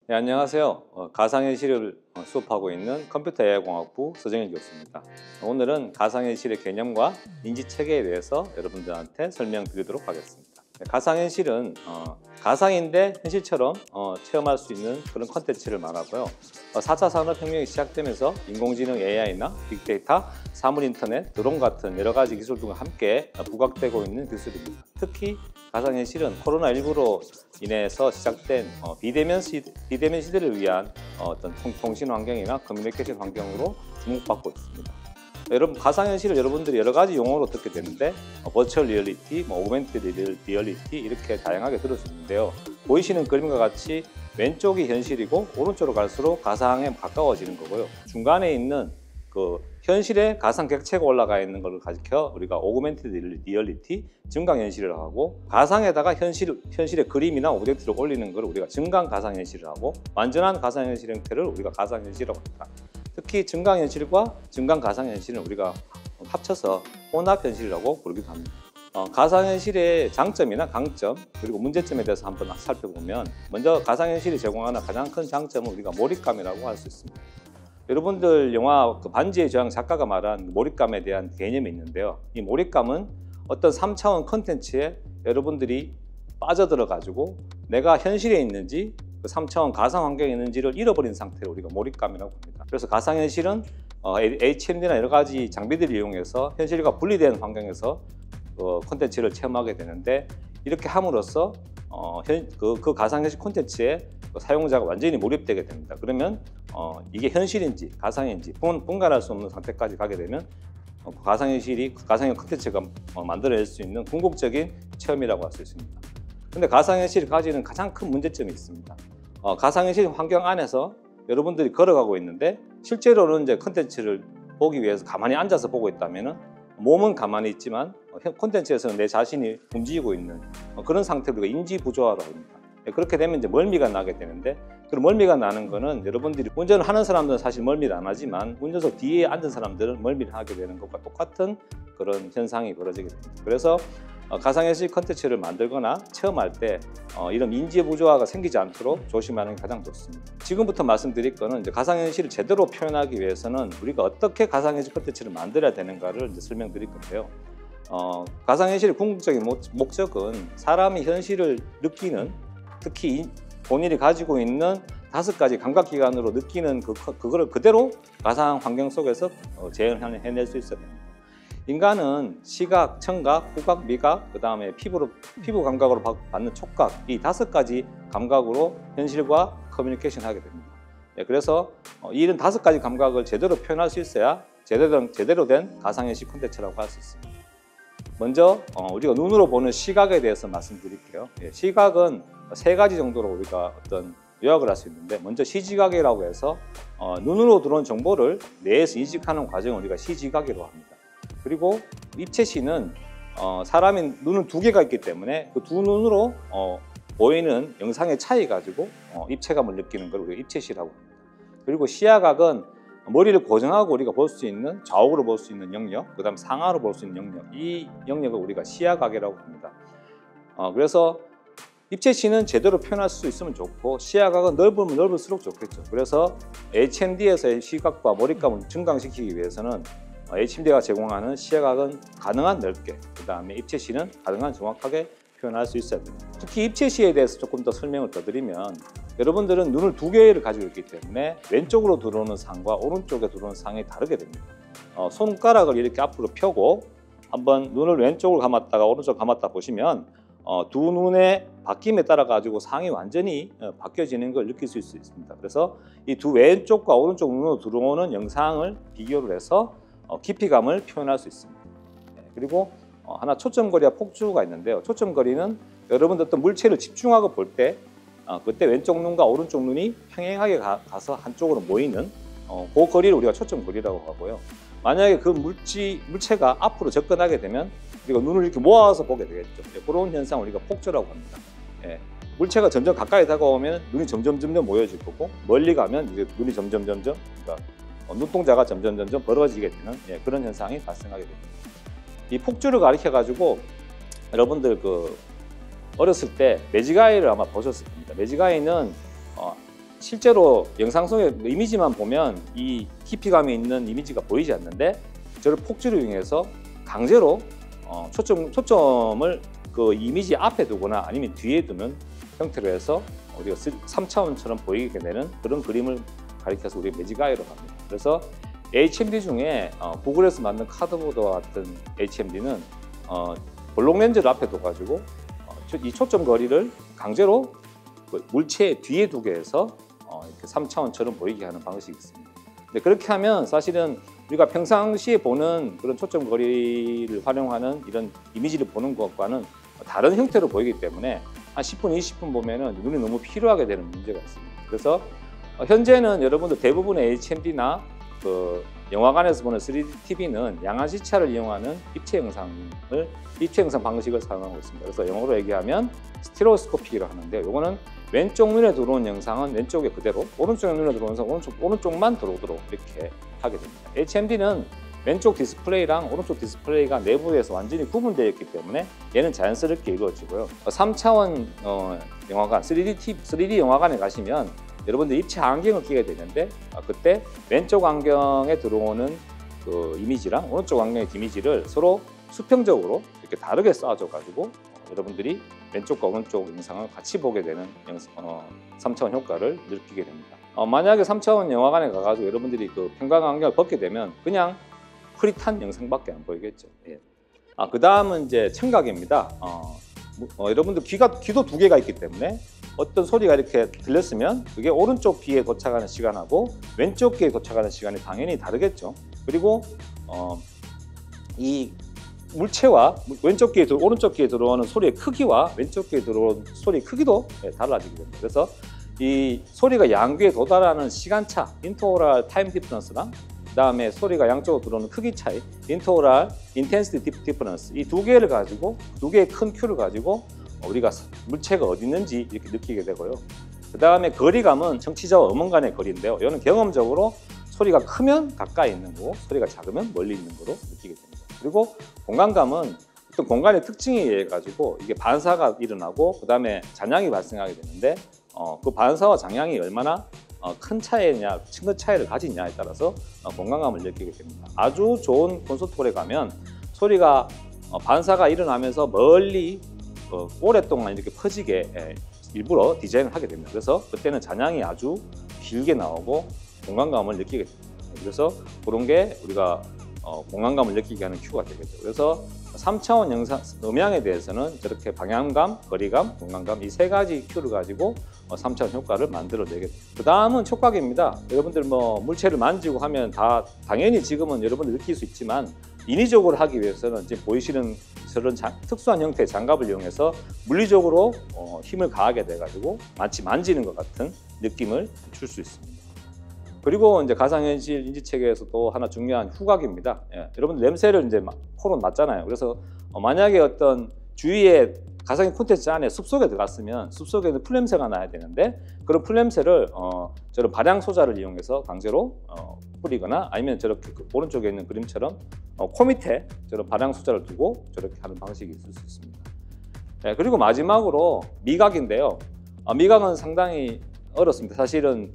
네, 안녕하세요. 가상현실을 수업하고 있는 컴퓨터 AI공학부 서정일 교수입니다. 오늘은 가상현실의 개념과 인지체계에 대해서 여러분들한테 설명드리도록 하겠습니다. 네, 가상현실은 가상인데 현실처럼 체험할 수 있는 그런 콘텐츠를 말하고요. 4차 산업혁명이 시작되면서 인공지능 AI나 빅데이터, 사물인터넷, 드론 같은 여러 가지 기술 등과 함께 부각되고 있는 기술입니다. 특히 가상현실은 코로나19로 인해서 시작된 비대면 시대를 위한 어떤 통신 환경이나 커뮤니케이션 환경으로 주목받고 있습니다. 여러분, 가상현실을 여러분들이 여러 가지 용어로 듣게 되는데 버추얼 리얼리티, 오그멘티드 리얼리티 이렇게 다양하게 들을 수 있는데요. 보이시는 그림과 같이 왼쪽이 현실이고 오른쪽으로 갈수록 가상에 가까워지는 거고요. 중간에 있는 그 현실에 가상 객체가 올라가 있는 걸 가리켜 우리가 오그멘티드 리얼리티, 증강현실이라고 하고, 가상에다가 현실의 그림이나 오브젝트를 올리는 걸 우리가 증강 가상현실을 하고, 완전한 가상현실 형태를 우리가 가상현실이라고 합니다. 특히 증강현실과 증강 가상현실은 우리가 합쳐서 혼합현실이라고 부르기도 합니다. 가상현실의 장점이나 강점 그리고 문제점에 대해서 한번 살펴보면, 먼저 가상현실이 제공하는 가장 큰 장점은 우리가 몰입감이라고 할 수 있습니다. 여러분들 영화 반지의 제왕 작가가 말한 몰입감에 대한 개념이 있는데요. 이 몰입감은 어떤 3차원 컨텐츠에 여러분들이 빠져들어 가지고 내가 현실에 있는지 그 3차원 가상 환경에 있는지를 잃어버린 상태를 우리가 몰입감이라고 합니다. 그래서 가상현실은 HMD나 여러 가지 장비들을 이용해서 현실과 분리된 환경에서 콘텐츠를 체험하게 되는데, 이렇게 함으로써 그 가상현실 콘텐츠에 사용자가 완전히 몰입되게 됩니다. 그러면 이게 현실인지 가상인지 분간할 수 없는 상태까지 가게 되면 가상현실이 가상의 콘텐츠가 만들어낼 수 있는 궁극적인 체험이라고 할 수 있습니다. 근데 가상현실이 가지는 가장 큰 문제점이 있습니다. 가상현실 환경 안에서 여러분들이 걸어가고 있는데, 실제로는 이제 콘텐츠를 보기 위해서 가만히 앉아서 보고 있다면은 몸은 가만히 있지만 콘텐츠에서는 내 자신이 움직이고 있는 그런 상태를 우리가 인지 부조화라고 합니다. 그렇게 되면 이제 멀미가 나게 되는데, 그런 멀미가 나는 거는 여러분들이 운전을 하는 사람들은 사실 멀미를 안 하지만 운전석 뒤에 앉은 사람들은 멀미를 하게 되는 것과 똑같은 그런 현상이 벌어지게 됩니다. 그래서 가상현실 콘텐츠를 만들거나 체험할 때 이런 인지 부조화가 생기지 않도록 조심하는 게 가장 좋습니다. 지금부터 말씀드릴 거는 이제 가상현실을 제대로 표현하기 위해서는 우리가 어떻게 가상현실 콘텐츠를 만들어야 되는가를 이제 설명드릴 건데요. 가상현실의 궁극적인 목적은 사람이 현실을 느끼는, 특히 본인이 가지고 있는 5가지 감각기관으로 느끼는 그거를 그대로 가상 환경 속에서 재현해낼 수 있어야 됩니다. 인간은 시각, 청각, 후각, 미각, 그 다음에 피부 감각으로 받는 촉각, 이 5가지 감각으로 현실과 커뮤니케이션 하게 됩니다. 그래서 이런 5가지 감각을 제대로 표현할 수 있어야 제대로 된 가상현실 콘텐츠라고 할 수 있습니다. 먼저 우리가 눈으로 보는 시각에 대해서 말씀드릴게요. 시각은 3가지 정도로 우리가 어떤 요약을 할 수 있는데, 먼저 시지각이라고 해서 눈으로 들어온 정보를 뇌에서 인식하는 과정을 우리가 시지각이라고 합니다. 그리고 입체시는 사람이 눈은 2개가 있기 때문에 그 두 눈으로 보이는 영상의 차이 가지고 입체감을 느끼는 걸 우리가 입체시라고 합니다. 그리고 시야각은 머리를 고정하고 우리가 볼 수 있는, 좌우로 볼 수 있는 영역, 그 다음 상하로 볼 수 있는 영역, 이 영역을 우리가 시야각이라고 합니다. 그래서 입체시는 제대로 표현할 수 있으면 좋고, 시야각은 넓으면 넓을수록 좋겠죠. 그래서 HMD에서의 시각과 몰입감을 증강시키기 위해서는 HMD가 제공하는 시야각은 가능한 넓게, 그 다음에 입체시는 가능한 정확하게 표현할 수 있어야 됩니다. 특히 입체시에 대해서 조금 더 설명을 더 드리면, 여러분들은 눈을 2개를 가지고 있기 때문에 왼쪽으로 들어오는 상과 오른쪽에 들어오는 상이 다르게 됩니다. 손가락을 이렇게 앞으로 펴고 한번 눈을 왼쪽으로 감았다가 오른쪽으로 감았다 보시면 두 눈의 바뀜에 따라 가지고 상이 완전히 바뀌어지는 걸 느낄 수 있습니다. 그래서 이 두 왼쪽과 오른쪽 눈으로 들어오는 영상을 비교를 해서 깊이감을 표현할 수 있습니다. 그리고 하나 초점거리와 폭주가 있는데요. 초점거리는 여러분들 어떤 물체를 집중하고 볼 때 그때 왼쪽 눈과 오른쪽 눈이 평행하게 가서 한쪽으로 모이는 그 거리를 우리가 초점거리라고 하고요. 만약에 그 물체가 앞으로 접근하게 되면 우리가 눈을 이렇게 모아서 보게 되겠죠. 그런 현상을 우리가 폭주라고 합니다. 물체가 점점 가까이 다가오면 눈이 점점 모여질 거고, 멀리 가면 이제 눈이 점점 그러니까 눈동자가 점점 벌어지게 되는 그런 현상이 발생하게 됩니다. 이 폭주를 가리켜 가지고 여러분들 어렸을 때 매직아이를 아마 보셨을 겁니다. 매직아이는 실제로 영상 속의 이미지만 보면 이 깊이감이 있는 이미지가 보이지 않는데 저를 폭지를 이용해서 강제로 초점을 그 이미지 앞에 두거나 아니면 뒤에 두는 형태로 해서 우리가 3차원처럼 보이게 되는 그런 그림을 가리켜서 우리가 매직 아이로 합니다. 그래서 HMD 중에 구글에서 만든 카드보드와 같은 HMD는 볼록 렌즈를 앞에 둬가지고 이 초점 거리를 강제로 물체 뒤에 두게 해서 이렇게 3차원처럼 보이게 하는 방식이 있습니다. 근데 그렇게 하면 사실은 우리가 평상시에 보는 그런 초점 거리를 활용하는 이런 이미지를 보는 것과는 다른 형태로 보이기 때문에 한 10분, 20분 보면은 눈이 너무 피로하게 되는 문제가 있습니다. 그래서 현재는 여러분들 대부분의 HMD나 그 영화관에서 보는 3D TV는 양안 시차를 이용하는 입체 영상 방식을 사용하고 있습니다. 그래서 영어로 얘기하면 스티로스코픽이라고 하는데요. 이거는 왼쪽 눈에 들어온 영상은 왼쪽에 그대로, 오른쪽 눈에 들어온 영상은 오른쪽만 들어오도록 이렇게 하게 됩니다. HMD는 왼쪽 디스플레이랑 오른쪽 디스플레이가 내부에서 완전히 구분되어 있기 때문에 얘는 자연스럽게 이루어지고요. 3차원 영화관, 3D 영화관에 가시면 여러분들 입체 안경을 끼게 되는데 그때 왼쪽 안경에 들어오는 그 이미지랑 오른쪽 안경의 이미지를 서로 수평적으로 이렇게 다르게 쏴줘 가지고 여러분들이 왼쪽과 오른쪽 영상을 같이 보게 되는 3차원 효과를 느끼게 됩니다. 만약에 3차원 영화관에 가가지고 여러분들이 그 평광 안경을 벗게 되면 그냥 흐릿한 영상밖에 안 보이겠죠. 예. 그 다음은 이제 청각입니다. 여러분들 귀도 두 개가 있기 때문에 어떤 소리가 이렇게 들렸으면 그게 오른쪽 귀에 도착하는 시간하고 왼쪽 귀에 도착하는 시간이 당연히 다르겠죠. 그리고 이 물체와 왼쪽 귀에 오른쪽 귀에 들어오는 소리의 크기와 왼쪽 귀에 들어오는 소리의 크기도 달라지게 됩니다. 그래서 이 소리가 양귀에 도달하는 시간차, 인터오럴 타임 디퍼런스랑 그다음에 소리가 양쪽으로 들어오는 크기 차이, 인터오럴 인텐시티 디퍼런스, 이 두 개를 가지고 두 개의 큰 큐를 가지고 우리가 물체가 어디 있는지 이렇게 느끼게 되고요. 그 다음에 거리감은 청취자와 음원 간의 거리인데요. 이거는 경험적으로 소리가 크면 가까이 있는 거고 소리가 작으면 멀리 있는 거로 느끼게 됩니다. 그리고 공간감은 어떤 공간의 특징에 의해 가지고 이게 반사가 일어나고 그 다음에 잔향이 발생하게 되는데 그 반사와 잔향이 얼마나 큰 차이냐, 층급 차이를 가지냐에 따라서 공간감을 느끼게 됩니다. 아주 좋은 콘서트홀에 가면 소리가 반사가 일어나면서 멀리 오랫동안 이렇게 퍼지게 일부러 디자인을 하게 됩니다. 그래서 그때는 잔향이 아주 길게 나오고 공간감을 느끼게 됩니다. 그래서 그런 게 우리가 공간감을 느끼게 하는 큐가 되겠죠. 그래서 3차원 영상 음향에 대해서는 저렇게 방향감, 거리감, 공간감 이 세 가지 큐를 가지고 3차원 효과를 만들어내게 됩니다. 그 다음은 촉각입니다. 여러분들 뭐 물체를 만지고 하면 다 당연히 지금은 여러분들 느낄 수 있지만 인위적으로 하기 위해서는 지금 보이시는 저런 특수한 형태의 장갑을 이용해서 물리적으로 힘을 가하게 돼가지고 마치 만지는 것 같은 느낌을 줄 수 있습니다. 그리고 이제 가상현실 인지체계에서 또 하나 중요한 후각입니다. 여러분들 냄새를 이제 코로 맡잖아요. 그래서 만약에 어떤 주위에 가상의 콘텐츠 안에 숲속에 들어갔으면 숲속에는 풀냄새가 나야 되는데 그런 풀냄새를 저런 발향 소자를 이용해서 강제로 뿌리거나 아니면 저렇게 오른쪽에 있는 그림처럼 코 밑에 저런 발향 소자를 두고 저렇게 하는 방식이 있을 수 있습니다. 그리고 마지막으로 미각인데요. 미각은 상당히 어렵습니다. 사실은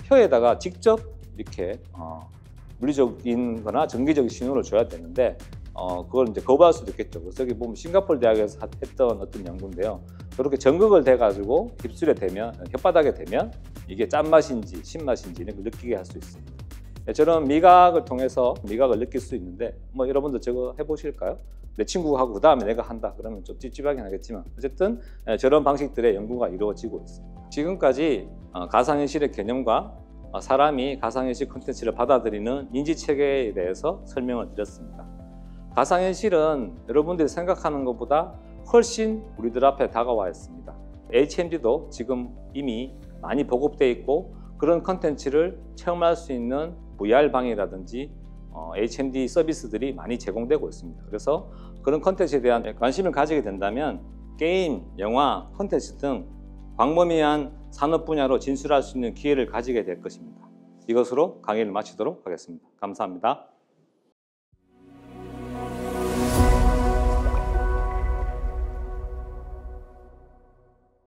혀에다가 직접 이렇게 물리적인 거나 전기적인 신호를 줘야 되는데 그걸 이제 거부할 수도 있겠죠. 그래서 여기 보면 싱가포르 대학에서 했던 어떤 연구인데요. 저렇게 전극을 대가지고 입술에 대면, 혓바닥에 대면 이게 짠맛인지 신맛인지 이런 걸 느끼게 할 수 있습니다. 저런 미각을 통해서 미각을 느낄 수 있는데 뭐 여러분들 저거 해보실까요? 내 친구가 하고 그 다음에 내가 한다 그러면 좀 찝찝하긴 하겠지만 어쨌든 저런 방식들의 연구가 이루어지고 있습니다. 지금까지 가상현실의 개념과 사람이 가상현실 콘텐츠를 받아들이는 인지체계에 대해서 설명을 드렸습니다. 가상현실은 여러분들이 생각하는 것보다 훨씬 우리들 앞에 다가와 있습니다. HMD도 지금 이미 많이 보급되어 있고 그런 콘텐츠를 체험할 수 있는 VR방이라든지 HMD 서비스들이 많이 제공되고 있습니다. 그래서 그런 콘텐츠에 대한 관심을 가지게 된다면 게임, 영화, 콘텐츠 등 광범위한 산업 분야로 진출할 수 있는 기회를 가지게 될 것입니다. 이것으로 강의를 마치도록 하겠습니다. 감사합니다.